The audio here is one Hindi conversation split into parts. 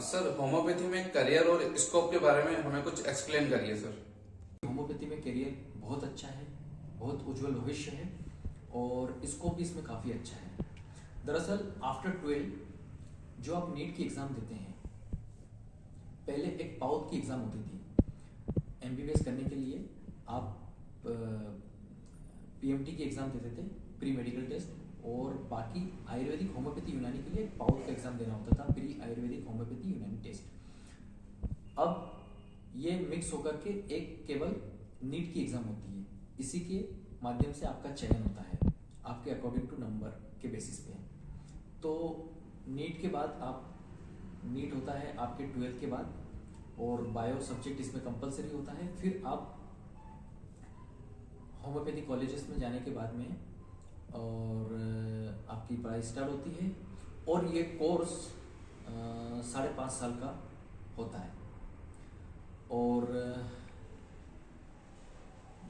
सर होम्योपैथी में करियर और स्कोप के बारे में हमें कुछ एक्सप्लेन करिए सर। होम्योपैथी में करियर बहुत अच्छा है, बहुत उज्जवल भविष्य है और स्कोप भी इसमें काफ़ी अच्छा है। दरअसल आफ्टर 12 जो आप नीट की एग्ज़ाम देते हैं, पहले एक पाउथ की एग्ज़ाम होती थी। एमबीबीएस करने के लिए आप पीएमटी की एग्ज़ाम देते थे, प्री मेडिकल टेस्ट, और बाकी आयुर्वेदिक होम्योपैथी यूनानी के लिए पाउथ का एग्ज़ाम देना होता था, प्री आयुर्वेदिक होम्योपैथी यूनानी टेस्ट। अब ये मिक्स होकर के एक केवल नीट की एग्ज़ाम होती है। इसी के माध्यम से आपका चयन होता है आपके अकॉर्डिंग टू नंबर के बेसिस पे। तो नीट के बाद आप नीट होता है आपके 12th के बाद, और बायो सब्जेक्ट इसमें कंपलसरी होता है। फिर आप होम्योपैथी कॉलेजेस में जाने के बाद में और आपकी पढ़ाई स्टार्ट होती है, और ये कोर्स 5.5 साल का होता है। और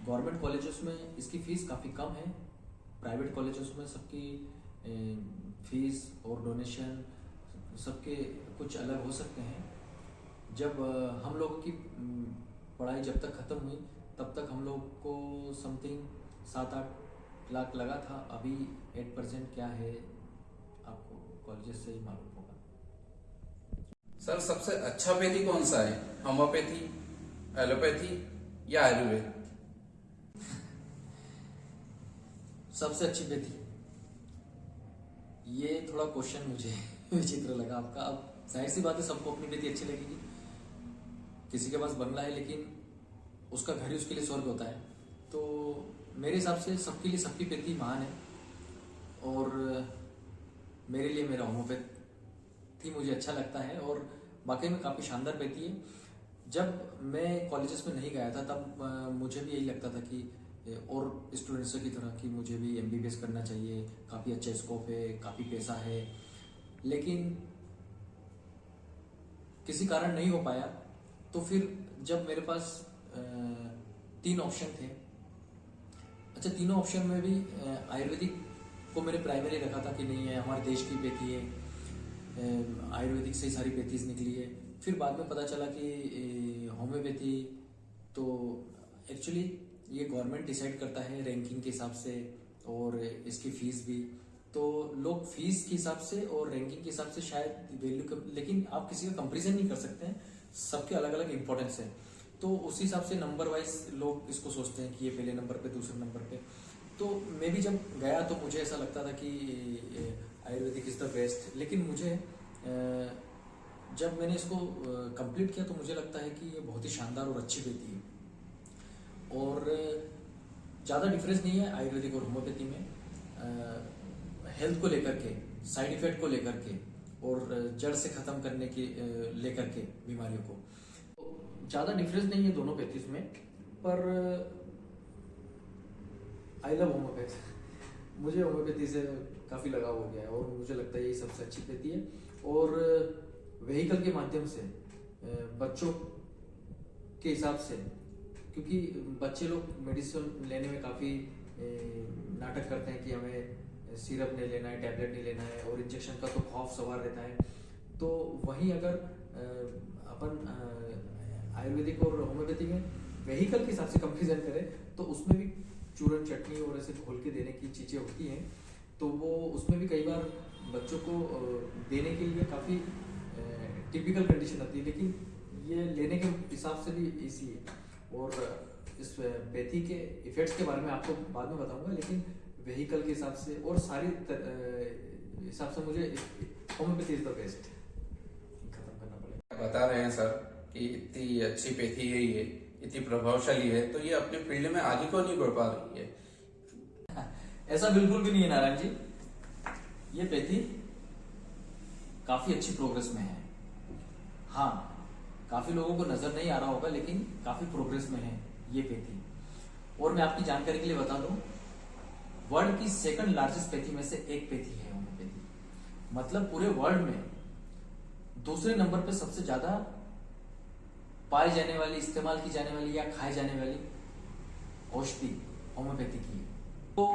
गवर्नमेंट कॉलेजेस में इसकी फ़ीस काफ़ी कम है, प्राइवेट कॉलेजेस में सबकी फीस और डोनेशन सबके कुछ अलग हो सकते हैं। जब हम लोग की पढ़ाई जब तक ख़त्म हुई तब तक हम लोग को समथिंग 7-8 लाख लगा था। अभी 8% क्या है आपको कॉलेजेस से ही मालूम होगा। सर सबसे अच्छा पैथी कौन सा है, होम्योपैथी, एलोपैथी या आयुर्वेद? सबसे अच्छी पैथी, ये थोड़ा क्वेश्चन मुझे विचित्र लगा आपका। अब जाहिर सी बात है सबको अपनी पैथी अच्छी लगेगी। किसी के पास बंगला है लेकिन उसका घर ही उसके लिए स्वर्ग होता है। तो मेरे हिसाब से सबके लिए सबकी पैथी महान है, और मेरे लिए मेरा होम्योपैथी मुझे अच्छा लगता है, और वाकई में काफ़ी शानदार पैथी है। जब मैं कॉलेजेस में नहीं गया था तब मुझे भी यही लगता था कि और स्टूडेंट्स की तरह कि मुझे भी एमबीबीएस करना चाहिए, काफ़ी अच्छा स्कोप है, काफ़ी पैसा है, लेकिन किसी कारण नहीं हो पाया। तो फिर जब मेरे पास 3 ऑप्शन थे, अच्छा तीनों ऑप्शन में भी आयुर्वेदिक को मैंने प्राइमरी रखा था कि नहीं है हमारे देश की पैथी है, आयुर्वेदिक से ही सारी पैथीज निकली है। फिर बाद में पता चला कि होम्योपैथी तो एक्चुअली ये गवर्नमेंट डिसाइड करता है रैंकिंग के हिसाब से, और इसकी फ़ीस भी। तो लोग फीस के हिसाब से और रैंकिंग के हिसाब से शायद वैल्यू, लेकिन आप किसी का कंपेरिजन नहीं कर सकते हैं, सबके अलग अलग इंपॉर्टेंस है। तो उसी हिसाब से नंबर वाइज लोग इसको सोचते हैं कि ये पहले नंबर पे, दूसरे नंबर पे। तो मैं भी जब गया तो मुझे ऐसा लगता था कि आयुर्वेदिक इज़ द बेस्ट, लेकिन मुझे जब मैंने इसको कंप्लीट किया तो मुझे लगता है कि ये बहुत ही शानदार और अच्छी पैथी है, और ज़्यादा डिफरेंस नहीं है आयुर्वेदिक और होम्योपैथी में। हेल्थ को लेकर के, साइड इफेक्ट को लेकर के, और जड़ से ख़त्म करने के लेकर के बीमारियों को, ज़्यादा डिफरेंस नहीं है दोनों पैथीज में। पर आई लव होम्योपैथी, मुझे होम्योपैथी से काफ़ी लगाव हो गया है, और मुझे लगता है यही सबसे अच्छी पैथी है। और व्हीकल के माध्यम से बच्चों के हिसाब से, क्योंकि बच्चे लोग मेडिसिन लेने में काफ़ी नाटक करते हैं कि हमें सिरप नहीं लेना है, टैबलेट नहीं लेना है, और इंजेक्शन का तो खौफ सवार रहता है। तो वहीं अगर अपन आयुर्वेदिक और होम्योपैथी में व्हीकल के हिसाब से कंपेरिजन करें तो उसमें भी चूरन चटनी और ऐसे घोल के देने की चीज़ें होती हैं, तो वो उसमें भी कई बार बच्चों को देने के लिए काफ़ी टिपिकल कंडीशन आती है, लेकिन ये लेने के हिसाब से भी इजी है। और इस पैथी के इफेक्ट्स के बारे में आपको बाद में बताऊंगा, लेकिन व्हीकल के हिसाब से और सारी हिसाब से मुझे होम्योपैथी इज द बेस्ट। खत्म करना पड़ेगा। बता रहे हैं सर कि इतनी अच्छी पैथी है, ये इतनी प्रभावशाली है, तो ये अपने फील्ड में आगे क्यों नहीं बढ़ पा रही है? ऐसा बिल्कुल भी नहीं है नारायण जी, ये पैथी काफी अच्छी प्रोग्रेस में है। हाँ, काफी लोगों को नजर नहीं आ रहा होगा, लेकिन काफी प्रोग्रेस में है ये पैथी। और मैं आपकी जानकारी के लिए बता दूं, वर्ल्ड की 2nd लार्जेस्ट पैथी में से एक पैथी है होम्योपैथी। मतलब पूरे वर्ल्ड में दूसरे नंबर पे सबसे ज्यादा पाई जाने वाली, इस्तेमाल की जाने वाली या खाई जाने वाली औषधि होम्योपैथी की है। तो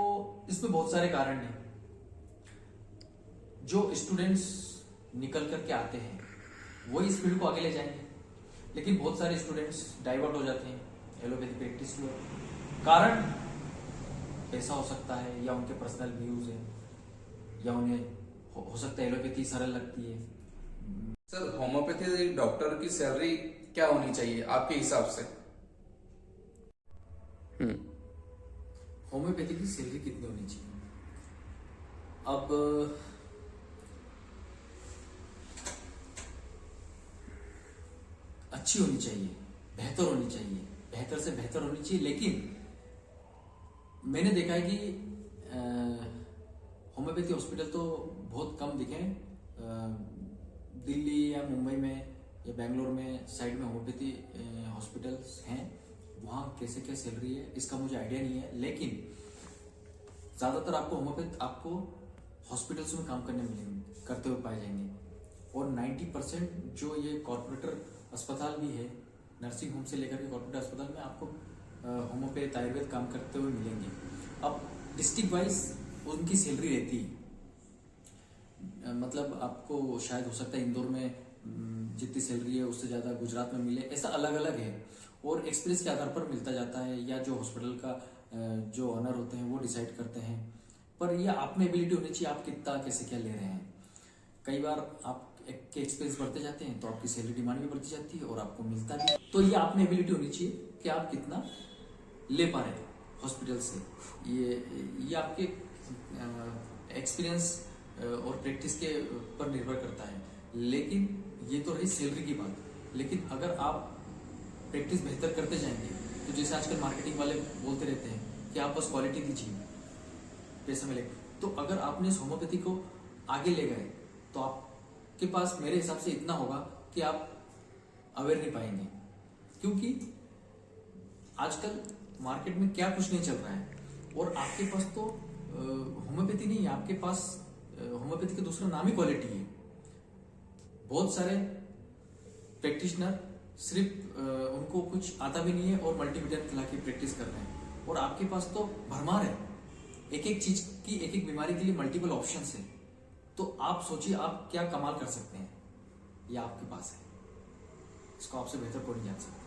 इसमें बहुत सारे कारण हैं। जो स्टूडेंट्स निकल करके आते हैं वो इस फील्ड को आगे ले जाएंगे। लेकिन बहुत सारे स्टूडेंट्स डाइवर्ट हो जाते हैं एलोपैथी प्रैक्टिस की ओर। कारण पैसा हो सकता है, या उनके पर्सनल व्यूज है, या उन्हें हो सकता है एलोपैथी सरल लगती है। सर, होम्योपैथी डॉक्टर की सैलरी क्या होनी चाहिए आपके हिसाब से? होम्योपैथी की सैलरी कितनी होनी चाहिए? अब अच्छी होनी चाहिए, बेहतर होनी चाहिए, बेहतर से बेहतर होनी चाहिए। लेकिन मैंने देखा है कि होम्योपैथी हॉस्पिटल तो बहुत कम दिखे दिल्ली या मुंबई में या बेंगलोर में साइड में होम्योपैथी हॉस्पिटल्स हैं। वहाँ कैसे क्या सैलरी है इसका मुझे आइडिया नहीं है। लेकिन ज़्यादातर आपको होम्योपैथ आपको हॉस्पिटल्स में काम करते हुए पाए जाएंगे। और 90% जो ये कॉर्पोरेटर अस्पताल भी है, नर्सिंग होम से लेकर के कॉर्पोरेट अस्पताल में आपको होम्योपैथ आयुर्वेद काम करते हुए मिलेंगे। अब डिस्ट्रिक्ट वाइज उनकी सैलरी रहती है। मतलब आपको शायद हो सकता है इंदौर में जितनी सैलरी है उससे ज़्यादा गुजरात में मिले, ऐसा अलग अलग है। और एक्सपीरियंस के आधार पर मिलता जाता है, या जो हॉस्पिटल का जो ऑनर होते हैं वो डिसाइड करते हैं। पर ये आप में एबिलिटी होनी चाहिए, आप कितना कैसे क्या ले रहे हैं। कई बार आप के एक्सपीरियंस बढ़ते जाते हैं तो आपकी सैलरी डिमांड भी बढ़ती जाती है और आपको मिलता भी। तो ये आप में एबिलिटी होनी चाहिए कि आप कितना ले पा रहे हैं हॉस्पिटल से। ये आपके एक्सपीरियंस और प्रैक्टिस के पर निर्भर करता है। लेकिन ये तो रही सैलरी की बात। लेकिन अगर आप प्रैक्टिस बेहतर करते जाएंगे तो जैसे आजकल मार्केटिंग वाले बोलते रहते हैं कि आप बस क्वालिटी दीजिए, पैसा मिलेगा। तो अगर आपने इस होम्योपैथी को आगे ले गए तो आपके पास मेरे हिसाब से इतना होगा कि आप अवेयर नहीं पाएंगे। क्योंकि आजकल मार्केट में क्या कुछ नहीं चल रहा है, और आपके पास तो होम्योपैथी नहीं है, आपके पास होम्योपैथी का दूसरा नाम ही क्वालिटी है। बहुत सारे प्रैक्टिशनर सिर्फ उनको कुछ आता भी नहीं है और मल्टीमीडिया खिला के प्रैक्टिस कर रहे हैं, और आपके पास तो भरमार है। एक एक चीज की, एक एक बीमारी के लिए मल्टीपल ऑप्शंस है। तो आप सोचिए आप क्या कमाल कर सकते हैं, ये आपके पास है। इसको आपसे बेहतर कोई नहीं जान सकता।